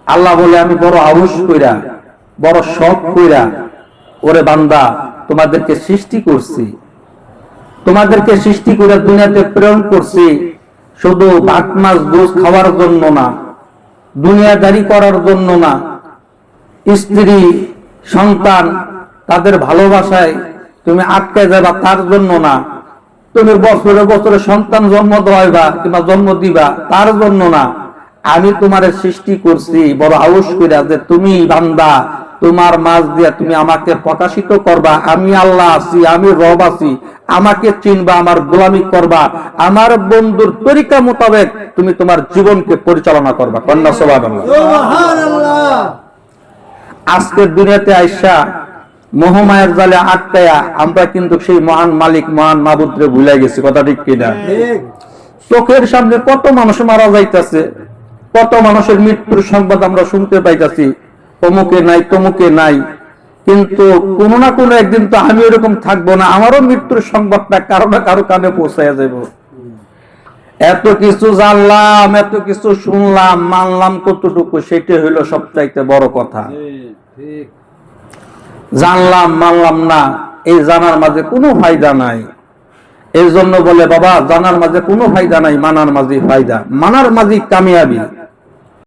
আল্লাহ বলে আমি বড় আউস কইরা বড় শখ কইরা ওরে বান্দা তোমাদেরকে সৃষ্টি করছি, তোমাদেরকে সৃষ্টি করে দুনিয়াতে প্রেরণ করছি শুধু ভাত মাছ গোস খাওয়ার জন্য না, দুনিয়াদারি করার জন্য না, স্ত্রী সন্তান তাদের ভালোবাসায় তুমি আটকে যাবা তার জন্য না, তুমি বছরে বছরে সন্তান জন্ম দেওয়াইবা কিংবা জন্ম দিবা তার জন্য না। আমি তোমার সৃষ্টি করছি বড় আউস কইরা যে তুমি বান্দা তোমার মাঝ দিয়া তুমি আমাকে প্রকাশিত করবা, আমি আল্লাহ আছি, আমি রব আছি, আমাকে চিনবা, আমার গোলামি করবা, আমার বন্ধুর তরিকা মোতাবেক তুমি তোমার জীবনকে পরিচালনা করবা। কন্যা সুবহানাল্লাহ। আজকের দুনিয়াতে আইসা মোহমায়ের জালে আটকায়া আমরা কিন্তু সেই মহান মালিক মহান মাবুদরে ভুলে গেছি। কথা ঠিক কিনা? চোখের সামনে কত মানুষ মারা যাইতেছে, কত মানুষের মৃত্যুর সংবাদ আমরা শুনতে পাইতেছি, অমুকে নাই তমুকে নাই, কিন্তু কোনো না কোনো একদিন তো আমি এরকম থাকবো না, আমারও মৃত্যুর সংবাদটা কারো না কারো কানে পৌঁছায় যাব। এত কিছু জানলাম, এত কিছু শুনলাম, মানলাম কতটুকু সেটা হইলো সবচাইতে বড় কথা। জানলাম মানলাম না, এই জানার মাঝে কোনো ফায়দা নাই। এই জন্য বলে বাবা জানার মাঝে কোনো ফায়দা নাই, মানার মাঝে ফায়দা, মানার মাঝে কামিয়াবি।